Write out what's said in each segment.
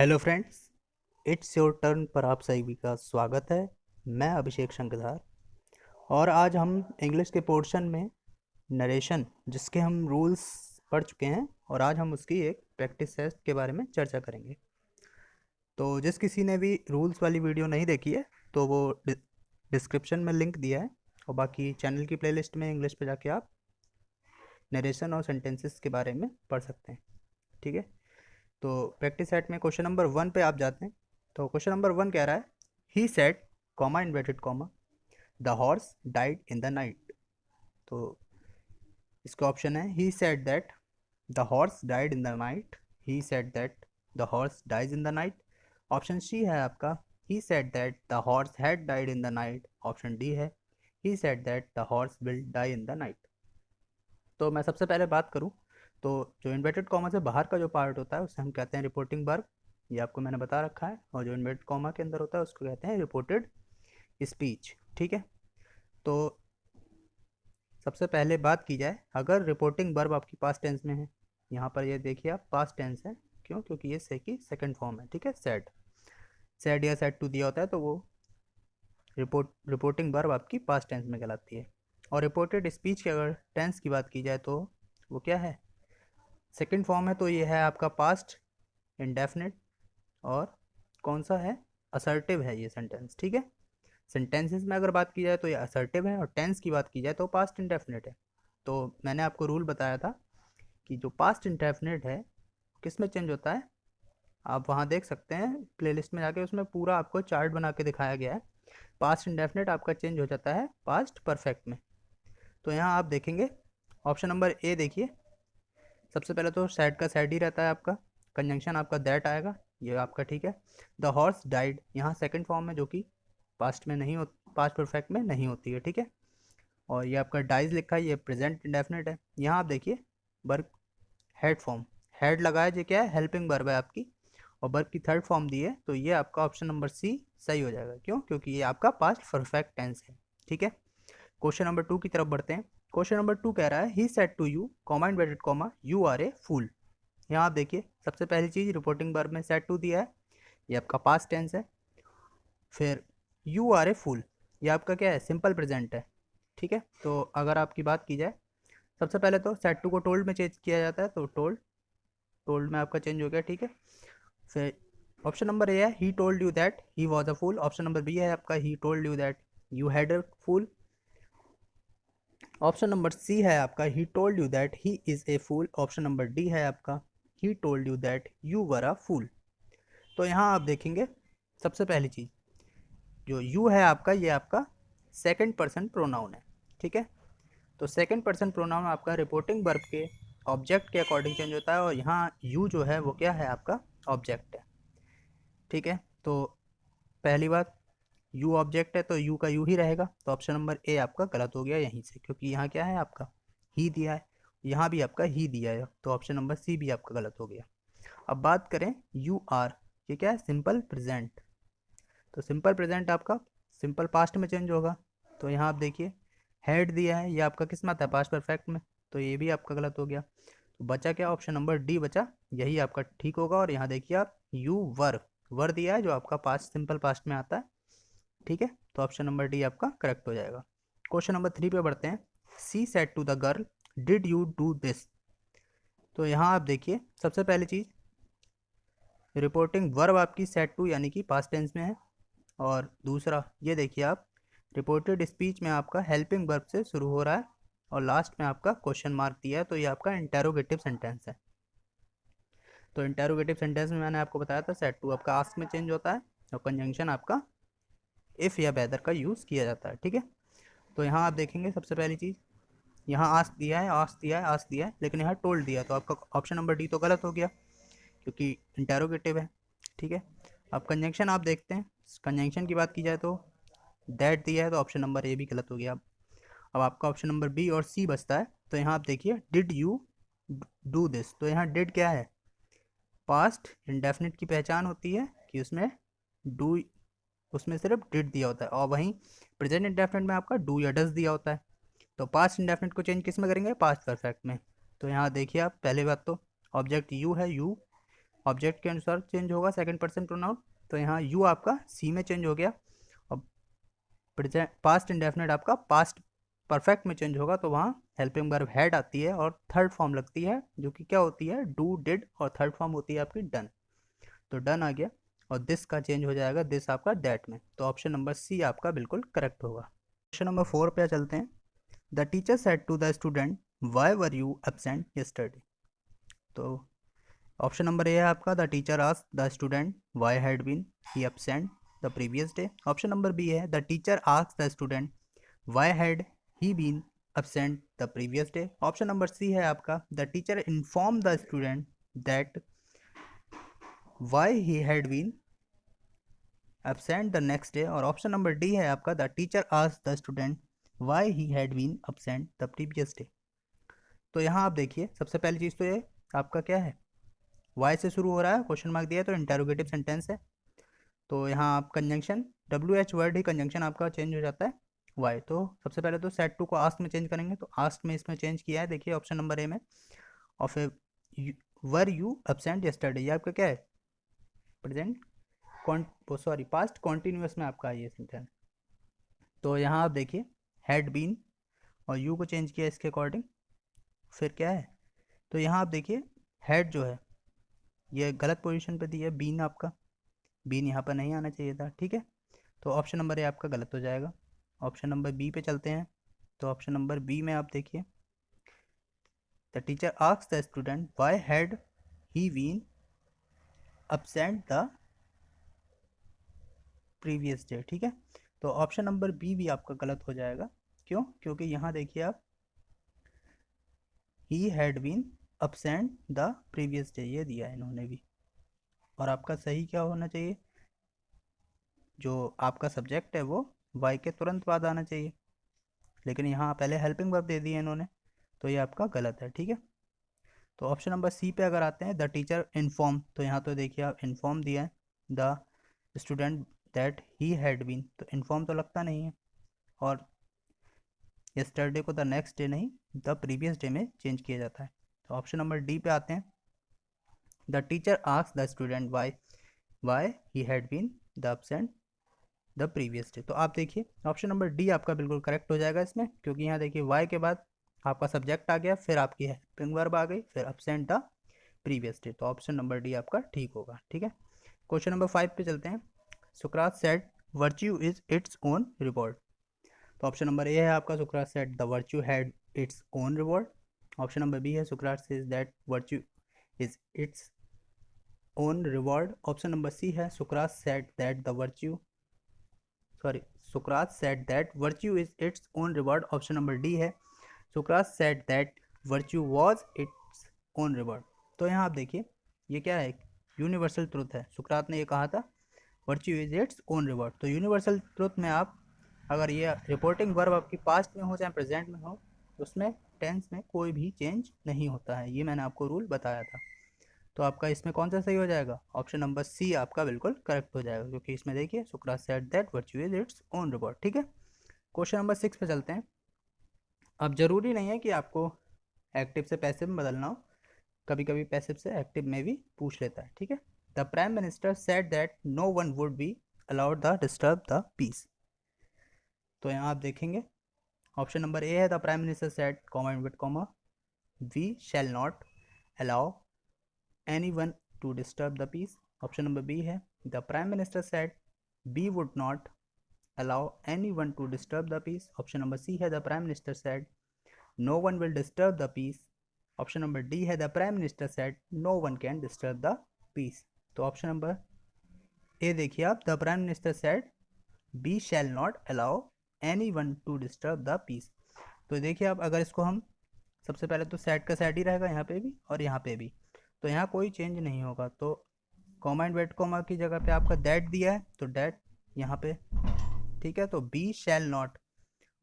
Hello friends, it's your turn पर आप सभी का स्वागत है। मैं अभिषेक शंकरधार और आज हम इंग्लिश के पोर्शन में नरेशन जिसके हम रूल्स पढ़ चुके हैं और आज हम उसकी एक प्रैक्टिस टेस्ट के बारे में चर्चा करेंगे। तो जिस किसी ने भी रूल्स वाली वीडियो नहीं देखी है तो वो डिस्क्रिप्शन में लिंक दिया है और बाकी चैनल की प्लेलिस्ट में इंग्लिश पे जाके आप नरेशन और सेंटेंसेस के बारे में पढ़ सकते हैं। ठीक है, तो प्रैक्टिस सेट में क्वेश्चन नंबर 1 पे आप जाते हैं। तो क्वेश्चन नंबर 1 कह रहा है he said comma inverted comma the horse died in the night. तो इसका ऑप्शन है he said that the horse died in the night, he said that the horse dies in the night. Option C है आपका he said that the horse had died in the night. Option D है he said that the horse will die in the night. तो मैं सबसे पहले बात करूं तो जो इन्वर्टेड कॉमा से बाहर का जो पार्ट होता है उसे हम कहते हैं रिपोर्टिंग वर्ब। ये आपको मैंने बता रखा है। और जो इन्वर्टेड कॉमा के अंदर होता है उसको कहते हैं रिपोर्टेड स्पीच। ठीक है, तो सबसे पहले बात की जाए अगर रिपोर्टिंग वर्ब आपकी पास्ट टेंस में है, यहाँ पर ये देखिए आप पास्ट टेंस है। क्यों? क्योंकि ये से की सेकेंड फॉर्म है। ठीक है, सेड सेड या सेड टू दिया होता है तो वो रिपोर्टिंग वर्ब आपकी पास्ट टेंस में कहलाती है। और रिपोर्टेड स्पीच की अगर टेंस की बात की जाए तो वो क्या है? सेकेंड फॉर्म है, तो ये है आपका पास्ट इंडेफिनिट। और कौन सा है? असर्टिव है ये सेंटेंस। ठीक है, सेंटेंसेस में अगर बात की जाए तो ये असर्टिव है और टेंस की बात की जाए तो पास्ट इंडेफिनिट है। तो मैंने आपको रूल बताया था कि जो पास्ट इंडेफिनिट है किस में चेंज होता है। आप वहाँ देख सकते हैं प्लेलिस्ट में जाके, उसमें पूरा आपको चार्ट बना के दिखाया गया है। पास्ट इंडेफिनिट आपका चेंज हो जाता है पास्ट परफेक्ट में। तो यहाँ आप देखेंगे ऑप्शन नंबर ए देखिए। सबसे पहले तो सैड का सैड ही रहता है आपका, कंजंक्शन आपका दैट आएगा, ये आपका ठीक है। द हॉर्स डाइड यहाँ सेकंड फॉर्म में जो कि पास्ट में नहीं हो, पास्ट परफेक्ट में नहीं होती है। ठीक है, और ये आपका डाइज लिखा है, ये प्रेजेंट इंडेफिनिट है। यहाँ आप देखिए वर्ब हेड फॉर्म, हेड लगा है, ये क्या है? हेल्पिंग वर्ब है आपकी। और वर्ब की थर्ड फॉर्म दी है, तो ये आपका ऑप्शन नंबर सी सही हो जाएगा। क्यों? क्योंकि ये आपका पास्ट परफेक्ट टेंस है। ठीक है, क्वेश्चन नंबर 2 की तरफ बढ़ते हैं। क्वेश्चन नंबर 2 कह रहा है he said to you comma inverted comma you are a fool. यहाँ आप देखिए सबसे पहली चीज़ रिपोर्टिंग वर्ब में सेड टू दिया है, ये आपका पास्ट टेंस है। फिर यू आर ए फूल, ये आपका क्या है? सिंपल प्रेजेंट है। ठीक है, तो अगर आपकी बात की जाए सबसे पहले तो सेड टू को टोल्ड में चेंज किया जाता है, तो टोल्ड टोल्ड में आपका चेंज हो गया। ठीक है, फिर ऑप्शन नंबर ए है he told you that he was a fool. Option number B है आपका he told you that you had a fool. Option number C है आपका he told you that he is a fool. Option number D है आपका he told you that you were a fool. तो यहाँ आप देखेंगे सबसे पहली चीज़ जो यू है आपका, ये आपका सेकंड पर्सन प्रोनाउन है। ठीक है, तो सेकंड पर्सन प्रोनाउन आपका रिपोर्टिंग वर्ब के ऑब्जेक्ट के अकॉर्डिंग चेंज होता है और यहाँ यू जो है वो क्या है? आपका ऑब्जेक्ट है। ठीक है, तो पहली बात यू ऑब्जेक्ट है तो यू का यू ही रहेगा, तो ऑप्शन नंबर ए आपका गलत हो गया यहीं से, क्योंकि यहाँ क्या है? आपका ही दिया है, यहाँ भी आपका ही दिया है, तो ऑप्शन नंबर सी भी आपका गलत हो गया। अब बात करें यू आर, ये क्या है? Simple present. तो सिंपल प्रेजेंट आपका सिंपल पास्ट में चेंज होगा। तो यहाँ आप देखिए हैड दिया है, ये आपका किस में आता है? पास्ट परफेक्ट में, तो ये भी आपका गलत हो गया। तो बचा क्या? ऑप्शन नंबर डी बचा, यही आपका ठीक होगा। और यहाँ देखिए आप यू वर दिया है जो आपका पास्ट सिंपल पास्ट में आता है। ठीक है, तो ऑप्शन नंबर डी आपका करेक्ट हो जाएगा। क्वेश्चन नंबर 3 पे बढ़ते हैं। She said to the girl did you do this. तो यहाँ आप देखिए सबसे पहली चीज़ रिपोर्टिंग वर्ब आपकी सेड टू यानी कि पास्ट टेंस में है। और दूसरा ये देखिए आप रिपोर्टेड स्पीच में आपका हेल्पिंग वर्ब से शुरू हो रहा है और लास्ट में आपका क्वेश्चन मार्क दिया है, तो ये आपका इंटेरोगेटिव सेंटेंस है। तो इंटेरोगेटिव सेंटेंस में मैंने आपको बताया था सेड टू आपका आस्क में चेंज होता है और कंजंक्शन आपका इफ़ या वेदर का यूज़ किया जाता है। ठीक है, तो यहाँ आप देखेंगे सबसे पहली चीज़ यहाँ आस्क दिया है, आस्क दिया है, आस्क दिया है, लेकिन यहाँ टोल्ड दिया है, तो आपका ऑप्शन नंबर डी तो गलत हो गया क्योंकि इंटेरोगेटिव है। ठीक है, अब कंजंक्शन आप देखते हैं, कंजंक्शन की बात की जाए तो दैट दिया है, तो ऑप्शन नंबर ए भी गलत हो गया। अब आपका ऑप्शन नंबर बी और सी बचता है। तो यहाँ आप देखिए डिड यू डू दिस, तो यहाँ डिड क्या है? पास्ट इंडेफिनिट की पहचान होती है कि उसमें डू, उसमें सिर्फ डिड दिया होता है, और वहीं प्रेजेंट इंडेफिनिट में आपका डू या डज दिया होता है। तो पास्ट इंडेफिनिट को चेंज किस में करेंगे? पास्ट परफेक्ट में। तो यहाँ देखिए आप पहली बात तो ऑब्जेक्ट यू है, यू ऑब्जेक्ट के अनुसार चेंज होगा सेकंड पर्सन प्रोनाउन। तो यहाँ यू आपका सी में चेंज हो गया, और प्रेजेंट पास्ट इंडेफिनिट आपका पास्ट परफेक्ट में चेंज होगा, तो वहाँ हेल्पिंग वर्ब हैड आती है और थर्ड फॉर्म लगती है, जो कि क्या होती है, डू डिड, और थर्ड फॉर्म होती है आपकी डन। तो डन आ गया, और दिस का चेंज हो जाएगा दिस आपका दैट में। तो ऑप्शन नंबर सी आपका बिल्कुल करेक्ट होगा। क्वेश्चन नंबर 4 पे चलते हैं। The teacher said to the student why were you absent yesterday. तो ऑप्शन नंबर ए है आपका the teacher asked the student why had been he absent the previous day. Option number B है the teacher asked the student why had he been absent the previous day. Option number C है आपका the teacher inform the student that why he had been absent the next day. और option number D है आपका the teacher asked the student why he had been absent the previous day. तो यहाँ आप देखिए, सबसे पहली चीज़ तो ये आपका क्या है, वाई से शुरू हो रहा है, क्वेश्चन मार्क दिया है, तो इंटेरोगेटिव सेंटेंस है। तो यहाँ आप कंजंक्शन डब्ल्यू एच वर्ड ही कंजंक्शन आपका चेंज हो जाता है वाई। तो सबसे पहले तो सेट टू को आस्क में चेंज करेंगे, तो आस्क में इसमें चेंज किया है, देखिए ऑप्शन नंबर ए में। और फिर वर यू एब्सेंट यस्टरडे, ये आपका क्या है, प्रेजेंट सॉरी पास्ट कॉन्टिन्यूस में आपका ये सेंटेंस। तो यहाँ आप देखिए हैड बीन और यू को चेंज किया इसके अकॉर्डिंग, फिर क्या है, तो यहाँ आप देखिए हैड जो है ये गलत पोजीशन पे दी है, बीन आपका, बीन यहाँ पर नहीं आना चाहिए था, ठीक है। तो ऑप्शन नंबर ए आपका गलत हो जाएगा। ऑप्शन नंबर बी पे चलते हैं। तो ऑप्शन नंबर बी में आप देखिए the teacher asked the student why had he been absent the previous day, ठीक है। तो ऑप्शन नंबर बी भी आपका गलत हो जाएगा, क्यों, क्योंकि यहाँ देखिए आप he had been absent the previous day ये दिया है इन्होंने भी। और आपका सही क्या होना चाहिए, जो आपका सब्जेक्ट है वो वाई के तुरंत बाद आना चाहिए, लेकिन यहाँ पहले हेल्पिंग वर्ब दे दी है इन्होंने, तो ये आपका गलत है, ठीक है। तो ऑप्शन नंबर सी पे अगर आते हैं द टीचर इन्फॉर्म, तो यहाँ तो देखिए आप इन्फॉर्म दिया है the student that he had been, तो इन्फॉर्म तो लगता नहीं है, और यस्टरडे को द नेक्स्ट डे नहीं द प्रीवियस डे में चेंज किया जाता है। तो ऑप्शन नंबर डी पे आते हैं the teacher asked the student why he had been the absent the previous day. तो आप देखिए ऑप्शन नंबर डी आपका बिल्कुल करेक्ट हो जाएगा इसमें, क्योंकि यहाँ देखिए वाई के बाद आपका सब्जेक्ट आ गया, फिर आपकी हेल्पिंग वर्ब आ गई, फिर एब्सेंट द प्रीवियस डे। तो ऑप्शन नंबर डी आपका ठीक होगा, ठीक है। क्वेश्चन नंबर 5 पे चलते हैं। सुकरात said virtue is its own reward. तो ऑप्शन नंबर ए है आपका सुकरात said the virtue had its own reward. Option number B है सुकरात says that virtue is its own reward. Option number C है सुकरात said that the virtue Socrates said that virtue is its own reward. Option number D है Socrates said that virtue was its own reward। तो यहाँ आप देखिए ये क्या है, यूनिवर्सल ट्रुथ है, सुकरात ने ये कहा था virtue is its own reward. तो यूनिवर्सल ट्रुथ में आप अगर ये रिपोर्टिंग वर्ब आपकी पास्ट में हो चाहे प्रेजेंट में हो, उसमें टेंस में कोई भी चेंज नहीं होता है, ये मैंने आपको रूल बताया था। तो आपका इसमें कौन सा सही हो जाएगा, ऑप्शन नंबर सी आपका बिल्कुल करेक्ट हो जाएगा, क्योंकि इसमें देखिए सुकरात said that virtue is its own reward, ठीक है। क्वेश्चन नंबर 6 पे चलते हैं। अब जरूरी नहीं है कि आपको एक्टिव से पैसिव में बदलना हो, कभी कभी पैसिव से एक्टिव में भी पूछ लेता है, ठीक है। The prime minister said that no one would be allowed the disturb the peace. तो यहाँ आप देखेंगे ऑप्शन नंबर ए है the prime minister said comma with comma we shall not allow anyone to disturb the peace। Option number B है the prime minister said we would not allow anyone to disturb the peace। Option number C है the prime minister said no one will disturb the peace. Option number D है the prime minister said no one can disturb the peace. तो option number A देखिए आप the prime minister said we shall not allow anyone to disturb the peace। तो देखिए आप अगर इसको हम सबसे पहले तो सेट का सेट ही रहेगा यहाँ पे भी और यहाँ पे भी, तो यहाँ कोई चेंज नहीं होगा। तो कॉमा एंड वेट कॉमा की जगह पे आपका दैट दिया है, तो दैट यहाँ पे, ठीक है। तो बी शैल नॉट,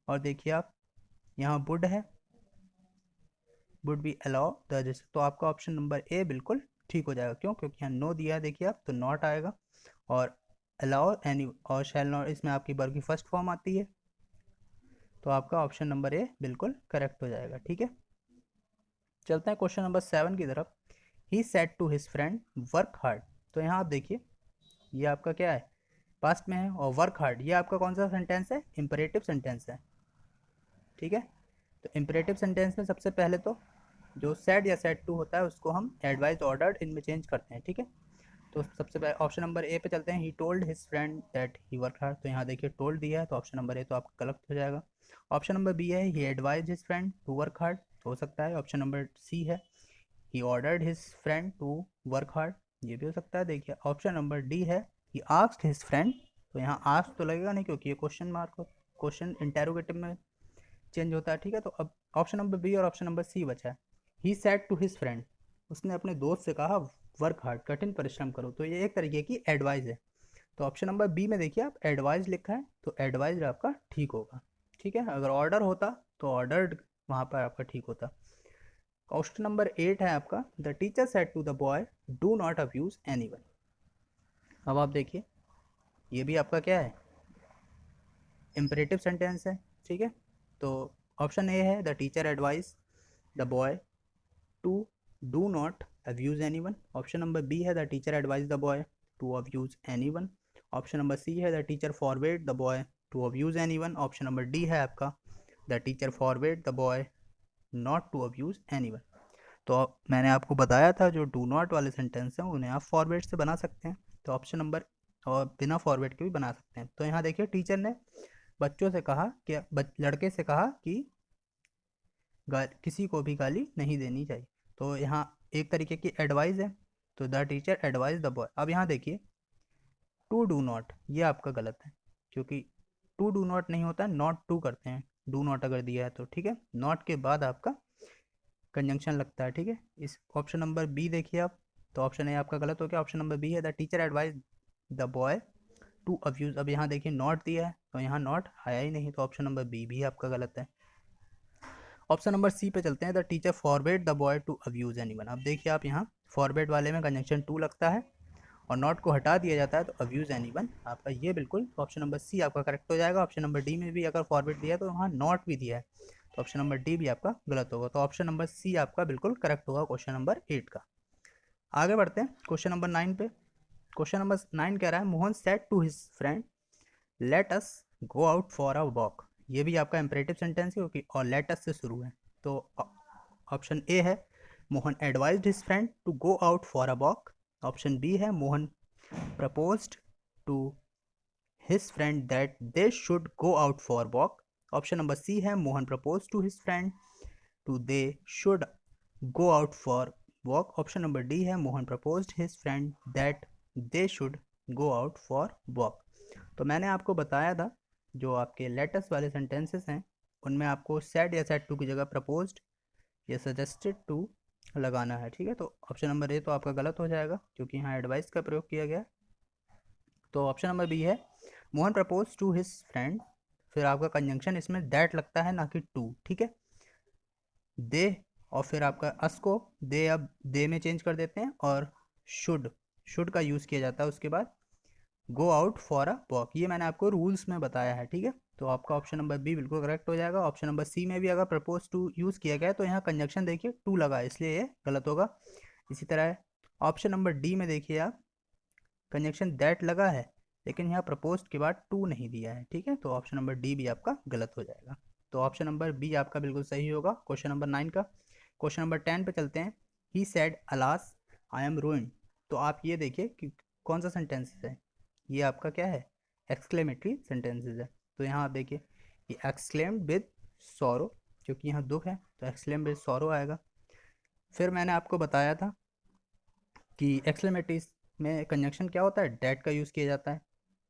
और देखिए आप यहाँ वुड है, वुड बी अलाउ द, जैसे तो आपका ऑप्शन नंबर ए बिल्कुल ठीक हो जाएगा, क्यों, क्योंकि यहाँ नो दिया है, देखिए आप, तो नॉट आएगा, और अलाउ एनी और शैल नॉट इसमें आपकी वर्ब की फर्स्ट फॉर्म आती है, तो आपका ऑप्शन नंबर ए बिल्कुल करेक्ट हो जाएगा, ठीक है। चलते हैं क्वेश्चन नंबर 7 की तरफ। He said to his friend work hard. तो यहाँ आप देखिए ये आपका क्या है, पास्ट में है, और वर्क हार्ड ये आपका कौन सा सेंटेंस है, इंपरेटिव सेंटेंस है। ठीक है, तो इंपरेटिव सेंटेंस में सबसे पहले तो जो सेड या सेड टू होता है उसको हम एडवाइज ऑर्डर्ड इनमें चेंज करते हैं। ठीक है, तो सबसे पहले ऑप्शन नंबर ए पे चलते हैं, he told his friend that he work hard. तो यहाँ देखिए टोल्ड दिया है, तो ऑप्शन नंबर ए तो आपका गलत हो जाएगा। ऑप्शन नंबर बी है, he advise his friend to work hard, तो हो सकता है। ऑप्शन नंबर सी है, he ordered his friend to work hard, ये भी हो सकता है। देखिए ऑप्शन नंबर डी है, ही आस्क्ड हिज फ्रेंड, तो यहाँ आस्क तो लगेगा नहीं क्योंकि ये क्वेश्चन मार्क, क्वेश्चन इंटेरोगेटिव में चेंज होता है। ठीक है, तो अब ऑप्शन नंबर बी और ऑप्शन नंबर सी बचा है। He said to his friend, उसने अपने दोस्त से कहा वर्क हार्ड, कठिन परिश्रम करो, तो ये एक तरीके की एडवाइस है। तो ऑप्शन नंबर बी में देखिए आप एडवाइस लिखा है, तो एडवाइज आपका ठीक होगा। ठीक है, अगर ऑर्डर होता तो ऑर्डर्ड वहाँ पर आपका ठीक होता। क्वेश्चन नंबर 8 है आपका, the teacher said to the boy do not abuse anyone. अब आप देखिए ये भी आपका क्या है, इंपरेटिव सेंटेंस है। ठीक है, तो ऑप्शन ए है, the teacher advice the boy to do not abuse anyone. Option number B है, the teacher advise the boy to abuse anyone. Option number C है, the teacher forward the boy to abuse anyone. Option number D है आपका, the teacher forward the boy not to abuse anyone. तो मैंने आपको बताया था जो do not वाले सेंटेंस हैं उन्हें आप फॉरवर्ड से बना सकते हैं, तो ऑप्शन नंबर, और बिना फॉरवर्ड के भी बना सकते हैं। तो यहाँ देखिए टीचर ने बच्चों से कहा कि लड़के से कहा कि किसी को भी गाली नहीं देनी चाहिए, तो यहाँ एक तरीके की एडवाइस है। तो the teacher advise the boy. अब यहाँ देखिए टू डू नॉट ये आपका गलत है, क्योंकि टू डू नॉट नहीं होता है, नॉट टू करते हैं डू नॉट अगर दिया है तो। ठीक है, नॉट के बाद आपका कंजंक्शन लगता है। ठीक है, इस ऑप्शन नंबर बी देखिए आप, तो ऑप्शन ए आपका गलत हो गया। ऑप्शन नंबर बी है, the teacher advise the boy to abuse. अब यहाँ देखिए नॉट दिया है, तो यहाँ नॉट आया ही नहीं, तो ऑप्शन नंबर बी भी आपका गलत है। ऑप्शन नंबर सी पे चलते हैं, the teacher forward the boy to abuse anyone. अब देखिए आप यहाँ फॉरवर्ड वाले में कंजंक्शन टू लगता है और नॉट को हटा दिया जाता है, तो अब्यूज एनीवन आपका ये बिल्कुल ऑप्शन नंबर सी आपका करेक्ट हो जाएगा। ऑप्शन नंबर डी में भी अगर फॉरवर्ड दिया है तो वहाँ नॉट भी दिया है, तो ऑप्शन नंबर डी भी आपका गलत होगा। तो ऑप्शन नंबर सी आपका बिल्कुल करेक्ट होगा क्वेश्चन नंबर 8 का। आगे बढ़ते हैं क्वेश्चन नंबर 9 पे। क्वेश्चन नंबर 9 कह रहा है, Mohan said to his friend let us go out for a walk. ये भी आपका इंपरेटिव सेंटेंस है क्योंकि और लेट अस से शुरू है। तो ऑप्शन ए है, Mohan advised his friend to go out for a walk. Option B है, Mohan proposed to his friend that they should go out for walk. Option number C है, Mohan propose to his friend to they should go out for walk. Option number D है, Mohan proposed his friend that they should go out for walk. तो मैंने आपको बताया था जो आपके latest वाले सेंटेंसेस हैं उनमें आपको सेड या सेड टू की जगह प्रपोज्ड या सजेस्टेड टू लगाना है। ठीक है, तो ऑप्शन नंबर ए तो आपका गलत हो जाएगा क्योंकि यहाँ एडवाइस का प्रयोग किया गया। तो ऑप्शन नंबर बी है, Mohan propose to his friend, फिर आपका कंजंक्शन इसमें दैट लगता है ना कि टू। ठीक है, दे और फिर आपका अस को दे अब दे में चेंज कर देते हैं और शुड का यूज़ किया जाता है उसके बाद गो आउट फॉर अ वॉक। ये मैंने आपको रूल्स में बताया है। ठीक है, तो आपका ऑप्शन नंबर बी बिल्कुल करेक्ट हो जाएगा। ऑप्शन नंबर सी में भी अगर प्रपोज टू यूज़ किया गया तो यहाँ कंजक्शन देखिए टू लगा है, इसलिए ये गलत होगा। इसी तरह ऑप्शन नंबर डी में देखिए आप कंजक्शन दैट लगा है लेकिन यहाँ प्रपोज के बाद टू नहीं दिया है। ठीक है, तो ऑप्शन नंबर डी भी आपका गलत हो जाएगा। तो ऑप्शन नंबर बी आपका बिल्कुल सही होगा क्वेश्चन नंबर 9 का। क्वेश्चन नंबर 10 पे चलते हैं, he said alas I am ruined. तो आप ये देखिए कि कौन सा सेंटेंस है, ये आपका क्या है, एक्सक्लेमेटरी सेंटेंसेस है। तो यहाँ आप देखिए ये एक्सक्लेम्ड विद सॉरो, क्योंकि यहाँ दुख है तो एक्सक्लेम्ड विद सॉरो आएगा। फिर मैंने आपको बताया था कि एक्सक्लेमेटरी में कंजक्शन क्या होता है, डैट का यूज़ किया जाता है।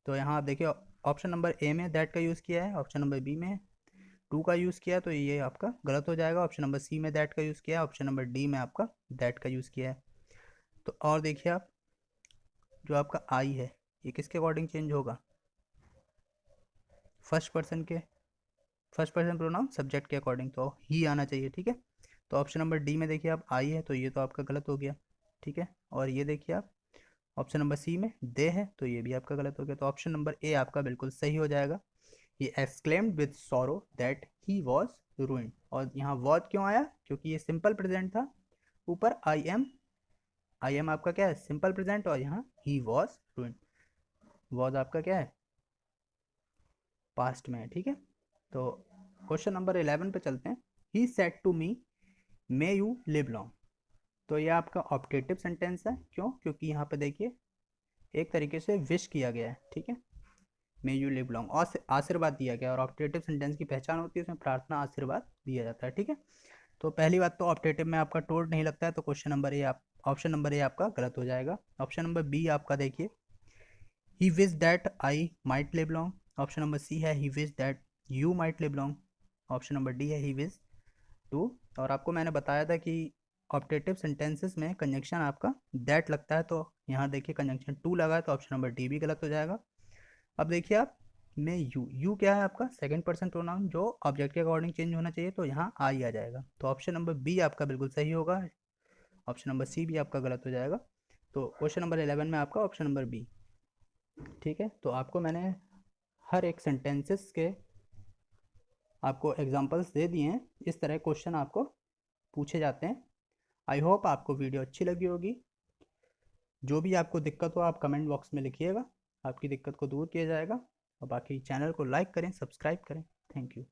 तो यहाँ आप देखिए ऑप्शन नंबर ए में दैट का यूज़ किया है, ऑप्शन नंबर बी में टू का यूज़ किया है, तो ये आपका गलत हो जाएगा। ऑप्शन नंबर सी में दैट का यूज़ किया है, ऑप्शन नंबर डी में आपका दैट का यूज़ किया है। तो और देखिए आप जो आपका आई है ये किसके अकॉर्डिंग चेंज होगा, फर्स्ट पर्सन प्रोनाउन सब्जेक्ट के अकॉर्डिंग, तो ही आना चाहिए। ठीक है, तो ऑप्शन नंबर डी में देखिए आप आई है तो ये तो आपका गलत हो गया। ठीक है, और ये देखिए आप ऑप्शन नंबर सी में दे है तो ये भी आपका गलत हो गया। तो ऑप्शन नंबर ए आपका बिल्कुल सही हो जाएगा। He exclaimed with sorrow that he was ruined. और यहाँ वॉज क्यों आया, क्योंकि ये सिंपल प्रेजेंट था, ऊपर आई एम आई एम आपका क्या है, सिंपल प्रेजेंट, और यहाँ ही वॉज रूइंड, वॉज आपका क्या है, पास्ट में है, ठीक है। तो क्वेश्चन नंबर 11 पे चलते हैं। He said to me may you live long. तो ये आपका ऑप्टेटिव सेंटेंस है, क्यों, क्योंकि यहाँ पे देखिए एक तरीके से विश किया गया है, ठीक है, मे यू लिव लॉन्ग, और आशीर्वाद दिया गया, और ऑप्टेटिव सेंटेंस की पहचान होती है उसमें प्रार्थना आशीर्वाद दिया जाता है, ठीक है। तो पहली बात तो ऑप्टेटिव में आपका टोल्ड नहीं लगता है, तो क्वेश्चन नंबर ए आप ऑप्शन नंबर ए आपका गलत हो जाएगा। ऑप्शन नंबर बी आपका देखिए, he wish that I might live long. Option number C है he wish that you might live long. Option number D है ही विश टू। और आपको मैंने बताया था कि ऑप्टेटिव सेंटेंसेस में कंजंक्शन आपका दैट लगता है, तो यहाँ देखिए कंजंक्शन टू लगा है, तो ऑप्शन नंबर डी भी गलत हो जाएगा। अब देखिए आप, में यू क्या है आपका सेकंड पर्सन प्रोनाउन, जो ऑब्जेक्ट के अकॉर्डिंग चेंज होना चाहिए, तो यहाँ आई आ जाएगा, तो ऑप्शन नंबर बी आपका बिल्कुल सही होगा। ऑप्शन नंबर सी भी आपका गलत हो जाएगा। तो क्वेश्चन नंबर 11 में आपका ऑप्शन नंबर बी, ठीक है। तो आपको मैंने हर एक सेंटेंसेस के आपको एग्जांपल्स दे दिए हैं, इस तरह क्वेश्चन आपको पूछे जाते हैं। आई होप आपको वीडियो अच्छी लगी होगी। जो भी आपको दिक्कत हो आप कमेंट बॉक्स में लिखिएगा, आपकी दिक्कत को दूर किया जाएगा। और बाकी चैनल को लाइक करें, सब्सक्राइब करें। Thank you.